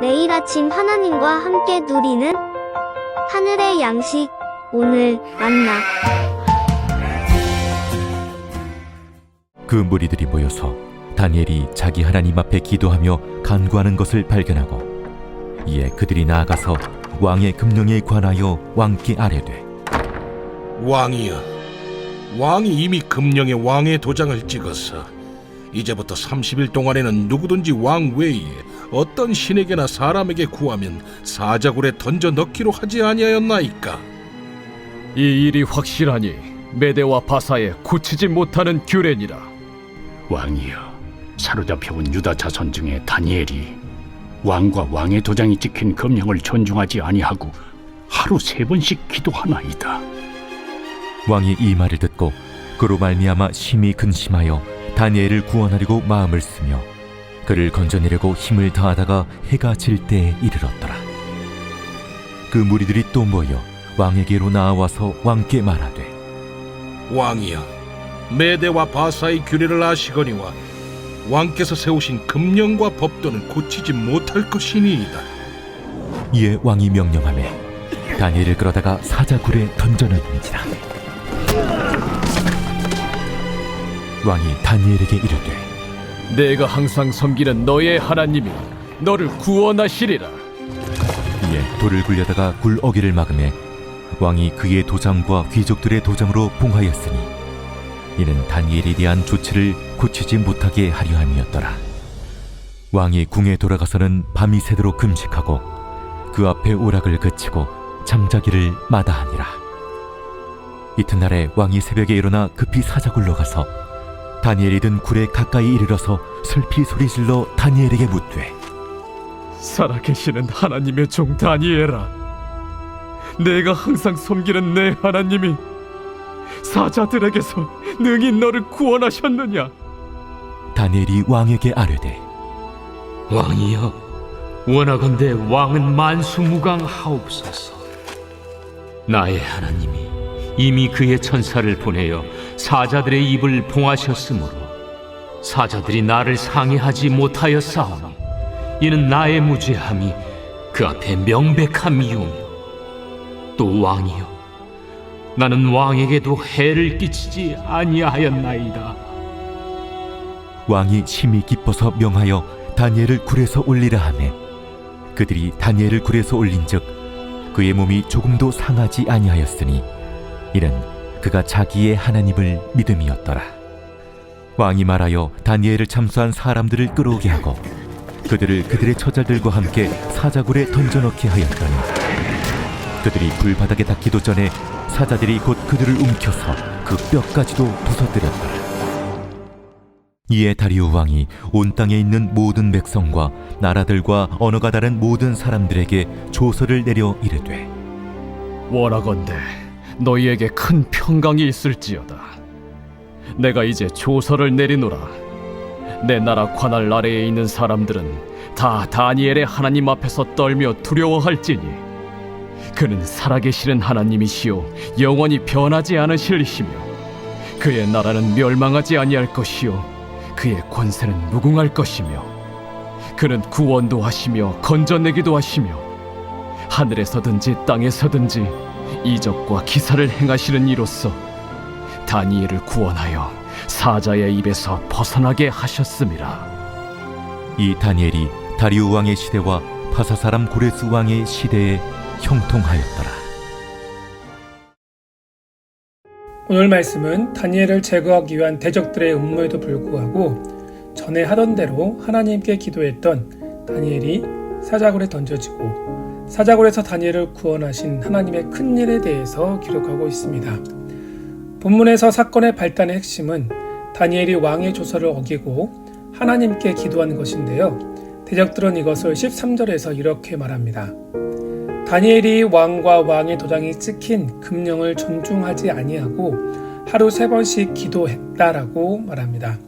매일 아침 하나님과 함께 누리는 하늘의 양식, 오늘 만나. 그 무리들이 모여서 다니엘이 자기 하나님 앞에 기도하며 간구하는 것을 발견하고, 이에 그들이 나아가서 왕의 금령에 관하여 왕께 아뢰되, 왕이여, 왕이 이미 금령에 왕의 도장을 찍어서 이제부터 30일 동안에는 누구든지 왕 외에 어떤 신에게나 사람에게 구하면 사자굴에 던져 넣기로 하지 아니하였나이까? 이 일이 확실하니 메대와 바사에 고치지 못하는 규례니라. 왕이여, 사로잡혀온 유다 자손 중에 다니엘이 왕과 왕의 도장이 찍힌 금령을 존중하지 아니하고 하루 3번씩 기도하나이다. 왕이 이 말을 듣고 그로 말미암아 심히 근심하여 다니엘을 구원하려고 마음을 쓰며 그를 건져내려고 힘을 다하다가 해가 질 때에 이르렀더라. 그 무리들이 또 모여 왕에게로 나아와서 왕께 말하되, 왕이여, 메대와 바사의 규례를 아시거니와 왕께서 세우신 금령과 법도는 고치지 못할 것이니이다. 이에 왕이 명령하매 다니엘을 끌어다가 사자굴에 던져넣은지라. 왕이 다니엘에게 이르되, 내가 항상 섬기는 너의 하나님이 너를 구원하시리라. 이에 돌을 굴려다가 굴 어귀를 막음에 왕이 그의 도장과 귀족들의 도장으로 봉하였으니 이는 다니엘에 대한 조치를 고치지 못하게 하려 함이었더라. 왕이 궁에 돌아가서는 밤이 새도록 금식하고 그 앞에 오락을 그치고 잠자기를 마다하니라. 이튿날에 왕이 새벽에 일어나 급히 사자굴로 가서 다니엘이 든 굴에 가까이 이르러서 슬피 소리질러 다니엘에게 묻되, 살아계시는 하나님의 종 다니엘아, 내가 항상 섬기는 내 하나님이 사자들에게서 능히 너를 구원하셨느냐? 다니엘이 왕에게 아뢰되, 왕이여, 원하건대 왕은 만수무강하옵소서. 나의 하나님이 이미 그의 천사를 보내어 사자들의 입을 봉하셨으므로 사자들이 나를 상해하지 못하였사오니 이는 나의 무죄함이 그 앞에 명백함이오며, 또 왕이여, 나는 왕에게도 해를 끼치지 아니하였나이다. 왕이 심히 기뻐서 명하여 다니엘을 굴에서 올리라 하매 그들이 다니엘을 굴에서 올린즉 그의 몸이 조금도 상하지 아니하였으니 이는 그가 자기의 하나님을 믿음이었더라. 왕이 말하여 다니엘을 참수한 사람들을 끌어오게 하고 그들을 그들의 처자들과 함께 사자굴에 던져넣게 하였더니 그들이 불바닥에 닿기도 전에 사자들이 곧 그들을 움켜서 그 뼈까지도 부서뜨렸더라. 이에 다리우 왕이 온 땅에 있는 모든 백성과 나라들과 언어가 다른 모든 사람들에게 조서를 내려 이르되, 원하건대 너희에게 큰 평강이 있을지어다. 내가 이제 조서를 내리노라. 내 나라 관할 아래에 있는 사람들은 다 다니엘의 하나님 앞에서 떨며 두려워할지니 그는 살아계시는 하나님이시요 영원히 변하지 않으실 이시며 그의 나라는 멸망하지 아니할 것이요 그의 권세는 무궁할 것이며 그는 구원도 하시며 건져내기도 하시며 하늘에서든지 땅에서든지 이적과 기사를 행하시는 이로써 다니엘을 구원하여 사자의 입에서 벗어나게 하셨음이라. 이 다니엘이 다리우 왕의 시대와 바사 사람 고레스 왕의 시대에 형통하였더라. 오늘 말씀은 다니엘을 제거하기 위한 대적들의 음모에도 불구하고 전에 하던 대로 하나님께 기도했던 다니엘이 사자굴에 던져지고 사자굴에서 다니엘을 구원하신 하나님의 큰 일에 대해서 기록하고 있습니다. 본문에서 사건의 발단의 핵심은 다니엘이 왕의 조서를 어기고 하나님께 기도하는 것인데요. 대적들은 이것을 13절에서 이렇게 말합니다. 다니엘이 왕과 왕의 도장이 찍힌 금령을 존중하지 아니하고 하루 3번씩 기도했다라고 말합니다.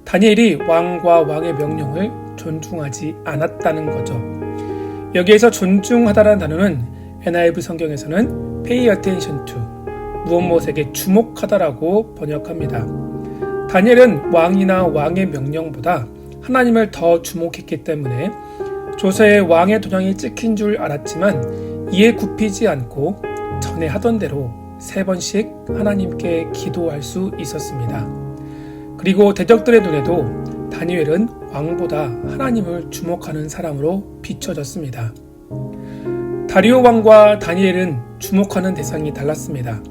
다니엘이 왕과 왕의 명령을 존중하지 않았다는 거죠. 여기에서 존중하다라는 단어는 NIV 성경에서는 pay attention to, 무엇에게 주목하다라고 번역합니다. 다니엘은 왕이나 왕의 명령보다 하나님을 더 주목했기 때문에 조서에 왕의 도장이 찍힌 줄 알았지만 이에 굽히지 않고 전에 하던 대로 3번씩 하나님께 기도할 수 있었습니다. 그리고 대적들의 눈에도 다니엘은 왕보다 하나님을 주목하는 사람으로 비춰졌습니다. 다리오 왕과 다니엘은 주목하는 대상이 달랐습니다.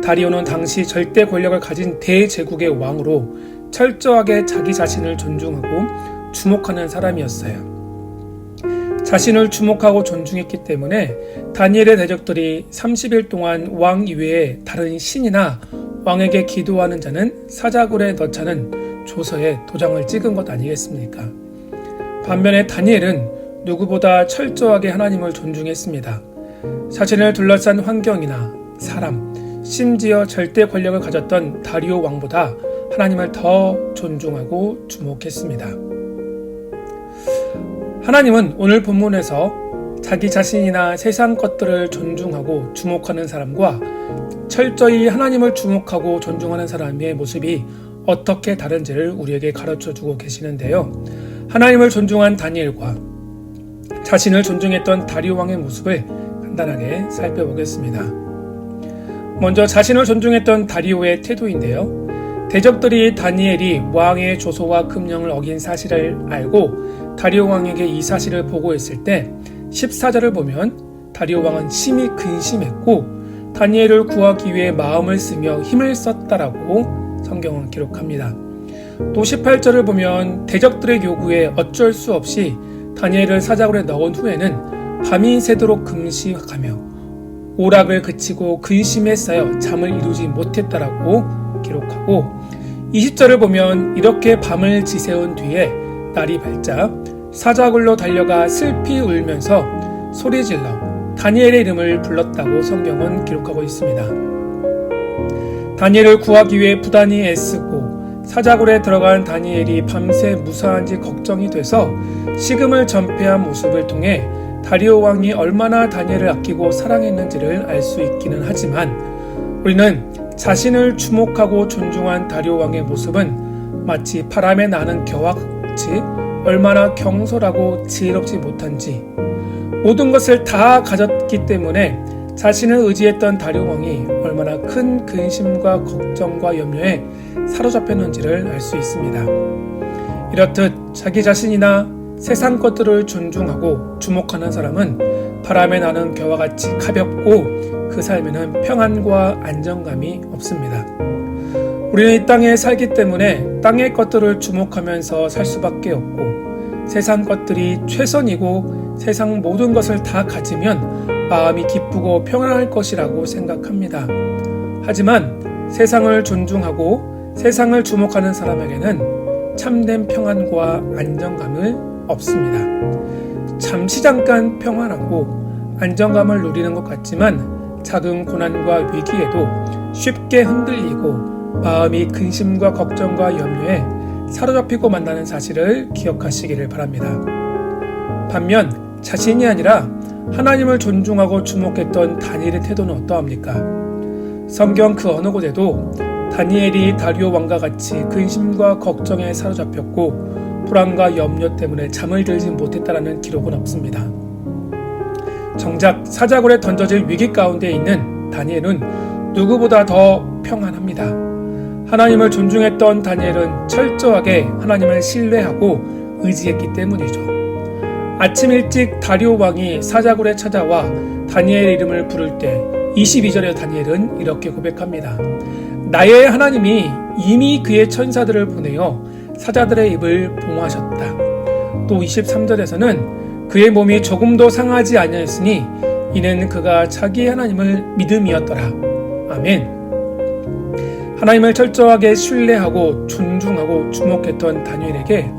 다리오는 당시 절대 권력을 가진 대제국의 왕으로 철저하게 자기 자신을 존중하고 주목하는 사람이었어요. 자신을 주목하고 존중했기 때문에 다니엘의 대적들이 30일 동안 왕 이외에 다른 신이나 왕에게 기도하는 자는 사자굴에 넣자는 조서에 도장을 찍은 것 아니겠습니까? 반면에 다니엘은 누구보다 철저하게 하나님을 존중했습니다. 자신을 둘러싼 환경이나 사람, 심지어 절대 권력을 가졌던 다리오 왕보다 하나님을 더 존중하고 주목했습니다. 하나님은 오늘 본문에서 자기 자신이나 세상 것들을 존중하고 주목하는 사람과 철저히 하나님을 주목하고 존중하는 사람의 모습이 어떻게 다른지를 우리에게 가르쳐주고 계시는데요. 하나님을 존중한 다니엘과 자신을 존중했던 다리오 왕의 모습을 간단하게 살펴보겠습니다. 먼저 자신을 존중했던 다리오의 태도인데요. 대적들이 다니엘이 왕의 조소와 금령을 어긴 사실을 알고 다리오 왕에게 이 사실을 보고했을 때 14절을 보면 다리오 왕은 심히 근심했고 다니엘을 구하기 위해 마음을 쓰며 힘을 썼다라고 성경은 기록합니다. 또 18절을 보면 대적들의 요구에 어쩔 수 없이 다니엘을 사자굴에 넣은 후에는 밤이 새도록 금식하며 오락을 그치고 근심했어요. 잠을 이루지 못했다라고 기록하고 20절을 보면 이렇게 밤을 지새운 뒤에 날이 밝자 사자굴로 달려가 슬피 울면서 소리질러 다니엘의 이름을 불렀다고 성경은 기록하고 있습니다. 다니엘을 구하기 위해 부단히 애쓰고 사자굴에 들어간 다니엘이 밤새 무사한지 걱정이 돼서 식음을 전폐한 모습을 통해 다리오 왕이 얼마나 다니엘을 아끼고 사랑했는지를 알 수 있기는 하지만 우리는 자신을 주목하고 존중한 다리오 왕의 모습은 마치 바람에 나는 겨와 같이 얼마나 경솔하고 지혜롭지 못한지 모든 것을 다 가졌기 때문에 자신을 의지했던 다리오 왕이 얼마나 큰 근심과 걱정과 염려에 사로잡혔는지를 알 수 있습니다. 이렇듯 자기 자신이나 세상 것들을 존중하고 주목하는 사람은 바람에 나는 겨와 같이 가볍고 그 삶에는 평안과 안정감이 없습니다. 우리는 이 땅에 살기 때문에 땅의 것들을 주목하면서 살 수밖에 없고 세상 것들이 최선이고 세상 모든 것을 다 가지면 마음이 기쁘고 평안할 것이라고 생각합니다. 하지만 세상을 존중하고 세상을 주목하는 사람에게는 참된 평안과 안정감을 없습니다. 잠깐 평안하고 안정감을 누리는 것 같지만 작은 고난과 위기에도 쉽게 흔들리고 마음이 근심과 걱정과 염려에 사로잡히고 만나는 사실을 기억하시기를 바랍니다. 반면 자신이 아니라 하나님을 존중하고 주목했던 다니엘의 태도는 어떠합니까? 성경 그 어느 곳에도 다니엘이 다리오 왕과 같이 근심과 걱정에 사로잡혔고 불안과 염려 때문에 잠을 들지 못했다라는 기록은 없습니다. 정작 사자굴에 던져질 위기 가운데 있는 다니엘은 누구보다 더 평안합니다. 하나님을 존중했던 다니엘은 철저하게 하나님을 신뢰하고 의지했기 때문이죠. 아침 일찍 다리오 왕이 사자굴에 찾아와 다니엘의 이름을 부를 때 22절에 다니엘은 이렇게 고백합니다. 나의 하나님이 이미 그의 천사들을 보내어 사자들의 입을 봉하셨다. 또 23절에서는 그의 몸이 조금도 상하지 아니하였으니 이는 그가 자기 하나님을 믿음이었더라. 아멘. 하나님을 철저하게 신뢰하고 존중하고 주목했던 다니엘에게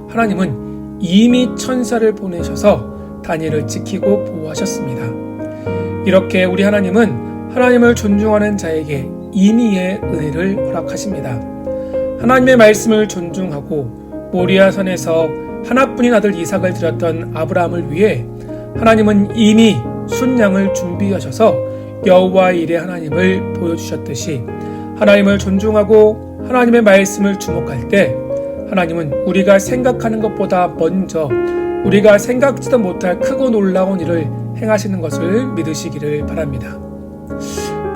하나님은 이미 천사를 보내셔서 다니엘을 지키고 보호하셨습니다. 이렇게 우리 하나님은 하나님을 존중하는 자에게 임의의 은혜를 허락하십니다. 하나님의 말씀을 존중하고 모리아산에서 하나뿐인 아들 이삭을 드렸던 아브라함을 위해 하나님은 이미 순양을 준비하셔서 여호와의 일에 하나님을 보여주셨듯이 하나님을 존중하고 하나님의 말씀을 주목할 때 하나님은 우리가 생각하는 것보다 먼저 우리가 생각지도 못할 크고 놀라운 일을 행하시는 것을 믿으시기를 바랍니다.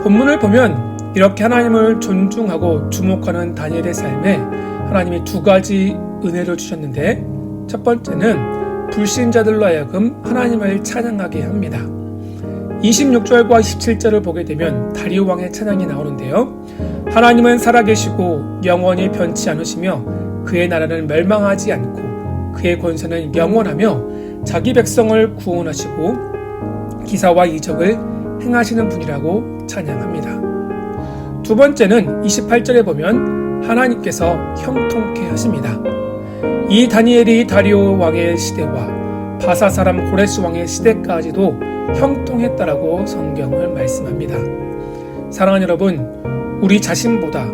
본문을 보면 이렇게 하나님을 존중하고 주목하는 다니엘의 삶에 하나님이 두 가지 은혜를 주셨는데, 첫 번째는 불신자들로 하여금 하나님을 찬양하게 합니다. 26절과 27절을 보게 되면 다리오 왕의 찬양이 나오는데요. 하나님은 살아계시고 영원히 변치 않으시며 그의 나라는 멸망하지 않고 그의 권세는 영원하며 자기 백성을 구원하시고 기사와 이적을 행하시는 분이라고 찬양합니다. 두 번째는 28절에 보면 하나님께서 형통케 하십니다. 이 다니엘이 다리오 왕의 시대와 바사 사람 고레스 왕의 시대까지도 형통했다라고 성경을 말씀합니다. 사랑하는 여러분, 우리 자신보다,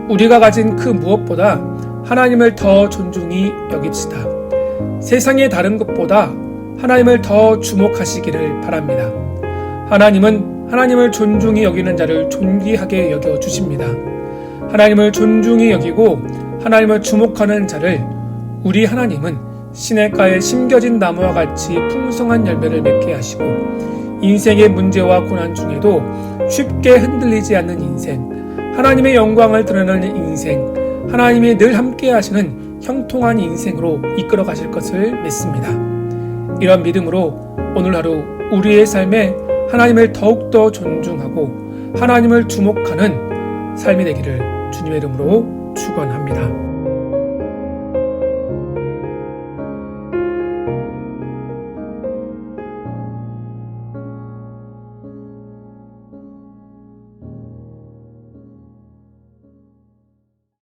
우리가 가진 그 무엇보다 하나님을 더 존중히 여깁시다. 세상의 다른 것보다 하나님을 더 주목하시기를 바랍니다. 하나님은 하나님을 존중히 여기는 자를 존귀하게 여겨주십니다. 하나님을 존중히 여기고 하나님을 주목하는 자를 우리 하나님은 시냇가에 심겨진 나무와 같이 풍성한 열매를 맺게 하시고 인생의 문제와 고난 중에도 쉽게 흔들리지 않는 인생, 하나님의 영광을 드러내는 인생, 하나님이 늘 함께 하시는 형통한 인생으로 이끌어 가실 것을 믿습니다. 이런 믿음으로 오늘 하루 우리의 삶에 하나님을 더욱더 존중하고 하나님을 주목하는 삶이 되기를 주님의 이름으로 축원합니다.